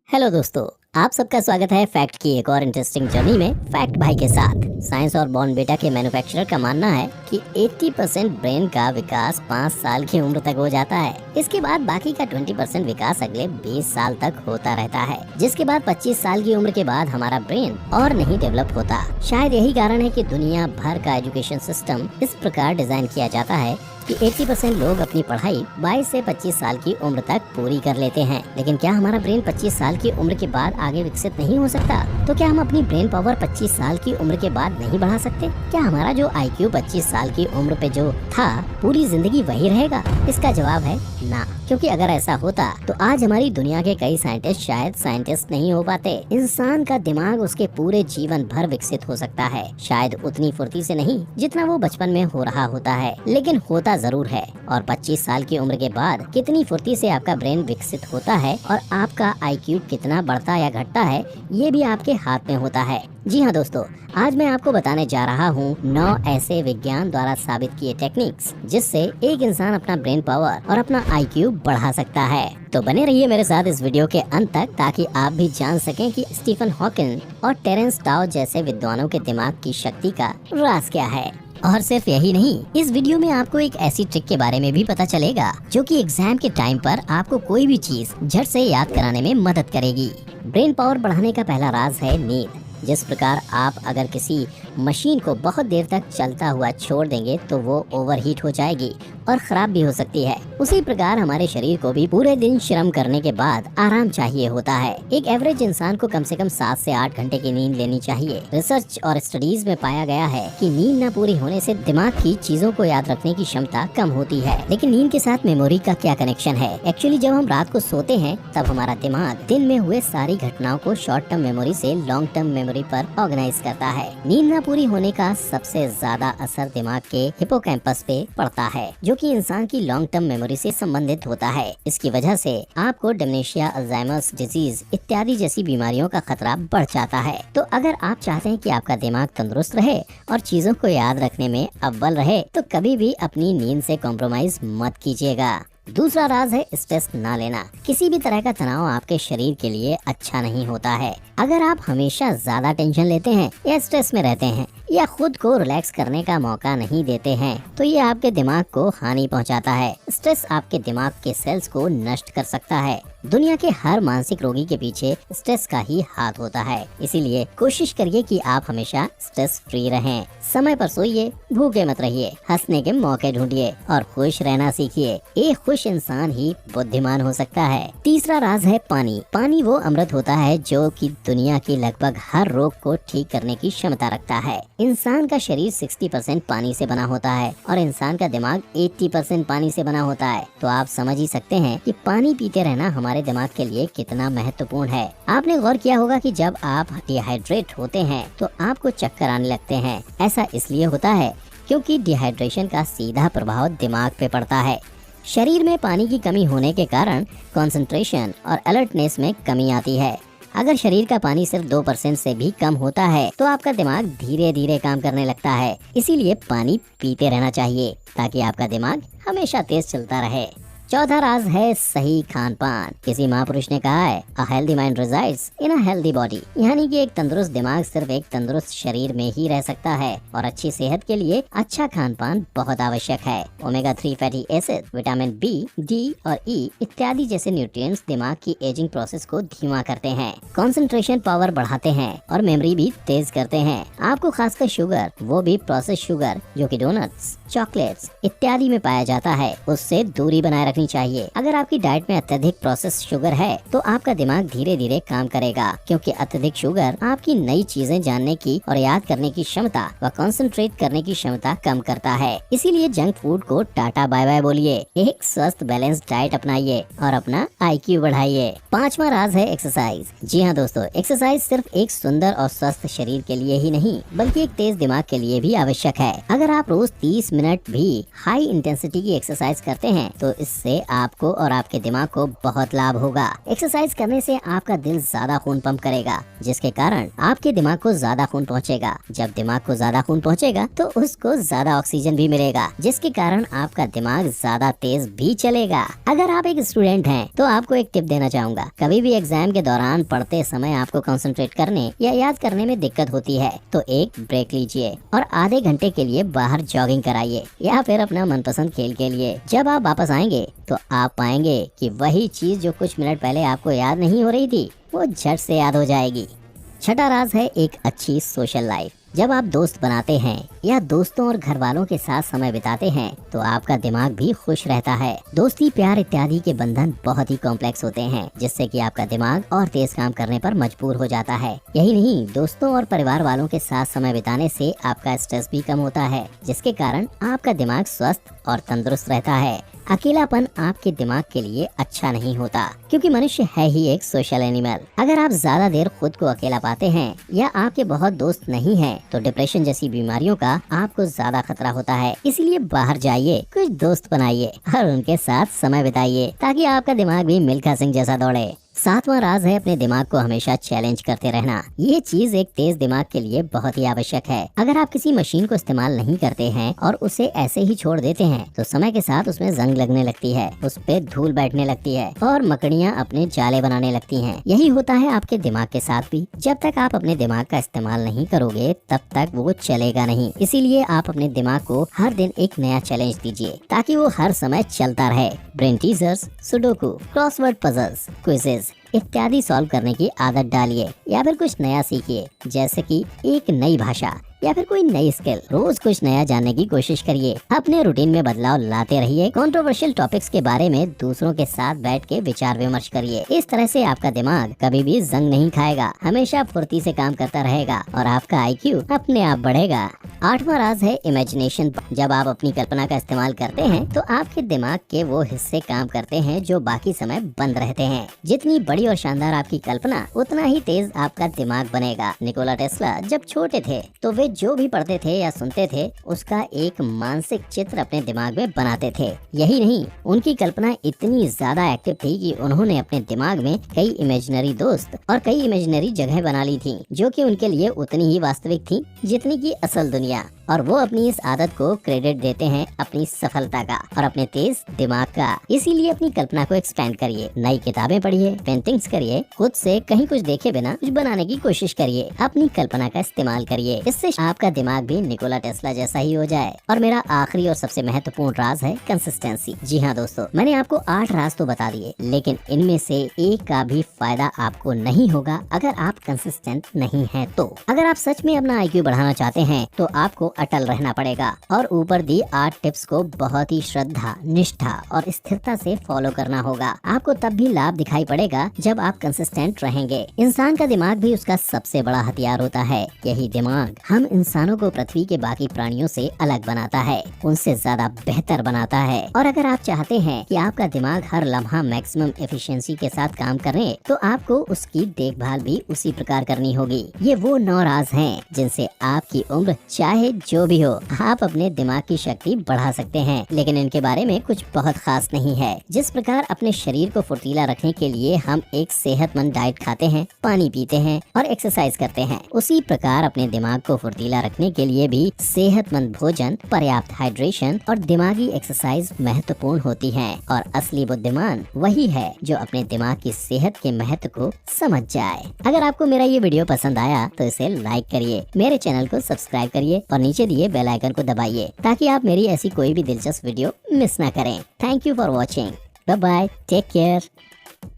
Hello दोस्तों, आप सबका स्वागत है फैक्ट की एक और इंटरेस्टिंग जर्नी में फैक्ट भाई के साथ। साइंस और बॉर्नविटा के मैन्युफैक्चरर का मानना है कि 80% ब्रेन का विकास 5 साल की उम्र तक हो जाता है। इसके बाद बाकी का 20% विकास अगले 20 साल तक होता रहता है, जिसके बाद 25 साल की उम्र के बाद हमारा ब्रेन और नहीं डेवलप होता। शायद यही कारण है कि दुनिया भर का एजुकेशन सिस्टम इस प्रकार डिजाइन किया जाता है कि 80% लोग अपनी पढ़ाई 22 से 25 साल की उम्र तक पूरी कर लेते हैं। लेकिन क्या हमारा ब्रेन 25 साल की उम्र के बाद आगे विकसित नहीं हो सकता? तो क्या हम अपनी ब्रेन पावर 25 साल की उम्र के बाद नहीं बढ़ा सकते? क्या हमारा जो IQ 25 साल की उम्र पे जो था पूरी जिंदगी वही रहेगा? इसका जवाब है ना, क्योंकि अगर ऐसा होता तो आज हमारी दुनिया के कई साइंटिस्ट शायद साइंटिस्ट नहीं हो पाते। इंसान का दिमाग उसके पूरे जीवन भर विकसित हो सकता है, शायद उतनी फुर्ती से नहीं जितना वो बचपन में हो रहा होता है, लेकिन होता जरूर है। और 25 साल की उम्र के बाद कितनी फुर्ती से आपका ब्रेन विकसित होता है और आपका IQ कितना बढ़ता या घटता है, ये भी आपके हाथ में होता है। जी हाँ दोस्तों, आज मैं आपको बताने जा रहा हूँ 9 ऐसे विज्ञान द्वारा साबित किए टेक्निक्स जिससे एक इंसान अपना ब्रेन पावर और अपना IQ बढ़ा सकता है। तो बने रहिए मेरे साथ इस वीडियो के अंत तक, ताकि आप भी जान सकें कि स्टीफन हॉकिंग और टेरेंस टाउ जैसे विद्वानों के दिमाग की शक्ति का राज क्या है। और सिर्फ यही नहीं, इस वीडियो में आपको एक ऐसी ट्रिक के बारे में भी पता चलेगा जो कि एग्जाम के टाइम पर आपको कोई भी चीज झट से याद कराने में मदद करेगी। ब्रेन पावर बढ़ाने का पहला राज है नींद। जिस प्रकार आप अगर किसी मशीन को बहुत देर तक चलता हुआ छोड़ देंगे तो वो ओवरहीट हो जाएगी और खराब भी हो सकती है, उसी प्रकार हमारे शरीर को भी पूरे दिन श्रम करने के बाद आराम चाहिए होता है। एक एवरेज इंसान को कम से कम 7 से 8 घंटे की नींद लेनी चाहिए। रिसर्च और स्टडीज में पाया गया है कि नींद न पूरी होने से दिमाग की चीजों को याद रखने की क्षमता कम होती है। लेकिन नींद के साथ मेमोरी का क्या कनेक्शन है? एक्चुअली जब हम रात को सोते हैं तब हमारा दिमाग दिन में हुए सारी घटनाओं को शॉर्ट टर्म मेमोरी से लॉन्ग टर्म मेमोरी पर ऑर्गेनाइज करता है। नींद न पूरी होने का सबसे ज्यादा असर दिमाग के हिपोकैम्पस पे पड़ता है, जो कि इंसान की लॉन्ग टर्म मेमोरी से संबंधित होता है। इसकी वजह से आपको डिमेंशिया, अल्जाइमर्स डिजीज इत्यादि जैसी बीमारियों का खतरा बढ़ जाता है। तो अगर आप चाहते हैं कि आपका दिमाग तंदुरुस्त रहे और चीजों को याद रखने में अव्वल रहे, तो कभी भी अपनी नींद से कॉम्प्रोमाइज मत कीजिएगा। दूसरा राज है स्ट्रेस ना लेना। किसी भी तरह का तनाव आपके शरीर के लिए अच्छा नहीं होता है। अगर आप हमेशा ज्यादा टेंशन लेते हैं या स्ट्रेस में रहते हैं या खुद को रिलैक्स करने का मौका नहीं देते हैं, तो ये आपके दिमाग को हानि पहुंचाता है। स्ट्रेस आपके दिमाग के सेल्स को नष्ट कर सकता है। दुनिया के हर मानसिक रोगी के पीछे स्ट्रेस का ही हाथ होता है। इसीलिए कोशिश करिए कि आप हमेशा स्ट्रेस फ्री रहें। समय पर सोइए, भूखे मत रहिए, हंसने के मौके ढूंढिए और खुश रहना सीखिए। एक खुश इंसान ही बुद्धिमान हो सकता है। तीसरा राज है पानी। पानी वो अमृत होता है जो कि दुनिया की लगभग हर रोग को ठीक करने की क्षमता रखता है। इंसान का शरीर 60% पानी से बना होता है और इंसान का दिमाग 80% पानी से बना होता है। तो आप समझ ही सकते हैं कि पानी पीते रहना हमारे दिमाग के लिए कितना महत्वपूर्ण है। आपने गौर किया होगा कि जब आप डिहाइड्रेट होते हैं तो आपको चक्कर आने लगते हैं। ऐसा इसलिए होता है क्योंकि डिहाइड्रेशन का सीधा प्रभाव दिमाग पे पड़ता है। शरीर में पानी की कमी होने के कारण कंसंट्रेशन और अलर्टनेस में कमी आती है। अगर शरीर का पानी सिर्फ 2% से भी कम होता है तो आपका दिमाग धीरे धीरे काम करने लगता है। इसीलिए पानी पीते रहना चाहिए ताकि आपका दिमाग हमेशा तेज चलता रहे। चौथा राज है सही खान पान। किसी महापुरुष ने कहा है, a healthy mind resides in a healthy body, यानी कि एक तंदुरुस्त दिमाग सिर्फ एक तंदुरुस्त शरीर में ही रह सकता है। और अच्छी सेहत के लिए अच्छा खान पान बहुत आवश्यक है। Omega 3 fatty acid, vitamin B, D और E इत्यादि जैसे न्यूट्रिएंट्स दिमाग की एजिंग प्रोसेस को धीमा करते हैं, कंसंट्रेशन पावर बढ़ाते हैं और मेमोरी भी तेज करते हैं। आपको खासकर शुगर, वो भी प्रोसेस शुगर जो कि डोनट्स, चॉकलेट्स इत्यादि में पाया जाता है, उससे दूरी बनाए रखनी चाहिए। अगर आपकी डाइट में अत्यधिक प्रोसेस शुगर है तो आपका दिमाग धीरे धीरे काम करेगा, क्योंकि अत्यधिक शुगर आपकी नई चीजें जानने की और याद करने की क्षमता व कंसंट्रेट करने की क्षमता कम करता है। इसीलिए जंक फूड को टाटा बाय बाय बोलिए, एक स्वस्थ बैलेंस डाइट अपनाइए और अपना IQ बढ़ाइए। पांचवा राज है एक्सरसाइज। जी हाँ दोस्तों, एक्सरसाइज सिर्फ एक सुंदर और स्वस्थ शरीर के लिए ही नहीं बल्कि एक तेज दिमाग के लिए भी आवश्यक है। अगर आप रोज 30 मिनट भी हाई इंटेंसिटी की एक्सरसाइज करते हैं तो इससे आपको और आपके दिमाग को बहुत लाभ होगा। एक्सरसाइज करने से आपका दिल ज्यादा खून पंप करेगा, जिसके कारण आपके दिमाग को ज्यादा खून पहुंचेगा। जब दिमाग को ज्यादा खून पहुंचेगा तो उसको ज्यादा ऑक्सीजन भी मिलेगा, जिसके कारण आपका दिमाग ज्यादा तेज भी चलेगा। अगर आप एक स्टूडेंट हैं तो आपको एक टिप देना चाहूंगा। कभी भी एग्जाम के दौरान पढ़ते समय आपको कंसंट्रेट करने या याद करने में दिक्कत होती है तो एक ब्रेक लीजिए और आधे घंटे के लिए बाहर जॉगिंग कराइए या फिर अपना मनपसंद खेल के लिए। जब आप वापस आएंगे तो आप पाएंगे कि वही चीज जो कुछ मिनट पहले आपको याद नहीं हो रही थी वो झट से याद हो जाएगी। छठा राज है एक अच्छी सोशल लाइफ। जब आप दोस्त बनाते हैं या दोस्तों और घर वालों के साथ समय बिताते हैं तो आपका दिमाग भी खुश रहता है। दोस्ती, प्यार इत्यादि के बंधन बहुत ही कॉम्प्लेक्स होते हैं, जिससे कि आपका दिमाग और तेज काम करने पर मजबूर हो जाता है। यही नहीं, दोस्तों और परिवार वालों के साथ समय बिताने से आपका स्ट्रेस भी कम होता है, जिसके कारण आपका दिमाग स्वस्थ और तंदुरुस्त रहता है। अकेलापन आपके दिमाग के लिए अच्छा नहीं होता, क्योंकि मनुष्य है ही एक सोशल एनिमल। अगर आप ज्यादा देर खुद को अकेला पाते हैं या आपके बहुत दोस्त नहीं हैं, तो डिप्रेशन जैसी बीमारियों का आपको ज्यादा खतरा होता है। इसीलिए बाहर जाइए, कुछ दोस्त बनाइए और उनके साथ समय बिताइए, ताकि आपका दिमाग भी मिल्खा सिंह जैसा दौड़े। सातवां राज है अपने दिमाग को हमेशा चैलेंज करते रहना। ये चीज एक तेज दिमाग के लिए बहुत ही आवश्यक है। अगर आप किसी मशीन को इस्तेमाल नहीं करते हैं और उसे ऐसे ही छोड़ देते हैं तो समय के साथ उसमें जंग लगने लगती है, उस पे धूल बैठने लगती है और मकड़ियाँ अपने जाले बनाने लगती हैं। यही होता है आपके दिमाग के साथ भी। जब तक आप अपने दिमाग का इस्तेमाल नहीं करोगे तब तक वो चलेगा नहीं। इसीलिए आप अपने दिमाग को हर दिन एक नया चैलेंज दीजिए, ताकि वो हर समय चलता रहे। Brain teasers, sudoku, crossword puzzles, quizzes इत्यादि सॉल्व करने की आदत डालिए या फिर कुछ नया सीखिए, जैसे कि एक नई भाषा या फिर कोई नई स्किल। रोज कुछ नया जानने की कोशिश करिए। अपने रूटीन में बदलाव लाते रहिए। कंट्रोवर्शियल टॉपिक्स के बारे में दूसरों के साथ बैठ के विचार विमर्श करिए। इस तरह से आपका दिमाग कभी भी जंग नहीं खाएगा, हमेशा फुर्ती से काम करता रहेगा और आपका IQ अपने आप बढ़ेगा। आठवां राज है इमेजिनेशन। जब आप अपनी कल्पना का इस्तेमाल करते हैं तो आपके दिमाग के वो हिस्से काम करते हैं जो बाकी समय बंद रहते हैं। जितनी बड़ी और शानदार आपकी कल्पना, उतना ही तेज आपका दिमाग बनेगा। निकोला टेस्ला जब छोटे थे तो वे जो भी पढ़ते थे या सुनते थे उसका एक मानसिक चित्र अपने दिमाग में बनाते थे। यही नहीं, उनकी कल्पना इतनी ज्यादा एक्टिव थी कि उन्होंने अपने दिमाग में कई इमेजिनरी दोस्त और कई इमेजिनरी जगह बना ली थी, जो कि उनके लिए उतनी ही वास्तविक थी जितनी की असल दुनिया। और वो अपनी इस आदत को क्रेडिट देते हैं अपनी सफलता का और अपने तेज दिमाग का। इसीलिए अपनी कल्पना को एक्सपेंड करिए, नई किताबें पढ़िए, पेंटिंग्स करिए, खुद से कहीं कुछ देखे बिना कुछ बनाने की कोशिश करिए। अपनी कल्पना का इस्तेमाल करिए, इससे आपका दिमाग भी निकोला टेस्ला जैसा ही हो जाए। और मेरा आखिरी और सबसे महत्वपूर्ण राज है कंसिस्टेंसी। जी हाँ दोस्तों, मैंने आपको 8 राज तो बता दिए, लेकिन इनमें से एक का भी फायदा आपको नहीं होगा अगर आप कंसिस्टेंट नहीं हैं। तो अगर आप सच में अपना IQ बढ़ाना चाहते हैं तो आपको अटल रहना पड़ेगा और ऊपर दी 8 टिप्स को बहुत ही श्रद्धा, निष्ठा और स्थिरता से फॉलो करना होगा। आपको तब भी लाभ दिखाई पड़ेगा जब आप कंसिस्टेंट रहेंगे। इंसान का दिमाग भी उसका सबसे बड़ा हथियार होता है। यही दिमाग हम इंसानों को पृथ्वी के बाकी प्राणियों से अलग बनाता है, उनसे ज्यादा बेहतर बनाता है। और अगर आप चाहते हैं कि आपका दिमाग हर लम्हा मैक्सिमम एफिशिएंसी के साथ काम करे तो आपको उसकी देखभाल भी उसी प्रकार करनी होगी। ये वो 9 राज हैं जिनसे आपकी उम्र चाहे जो भी हो, आप अपने दिमाग की शक्ति बढ़ा सकते हैं। लेकिन इनके बारे में कुछ बहुत खास नहीं है। जिस प्रकार अपने शरीर को फुर्तीला रखने के लिए हम एक सेहतमंद डाइट खाते हैं, पानी पीते हैं और एक्सरसाइज करते हैं, उसी प्रकार अपने दिमाग को फुर्तीला रखने के लिए भी सेहतमंद भोजन, पर्याप्त हाइड्रेशन और दिमागी एक्सरसाइज महत्वपूर्ण होती है। और असली बुद्धिमान वही है जो अपने दिमाग की सेहत के महत्व को समझ जाए। अगर आपको मेरा ये वीडियो पसंद आया तो इसे लाइक करिए, मेरे चैनल को सब्सक्राइब करिए और नीचे दिए बेल आइकन को दबाइए, ताकि आप मेरी ऐसी कोई भी दिलचस्प वीडियो मिस ना करें। Thank you for watching. Bye bye, take care.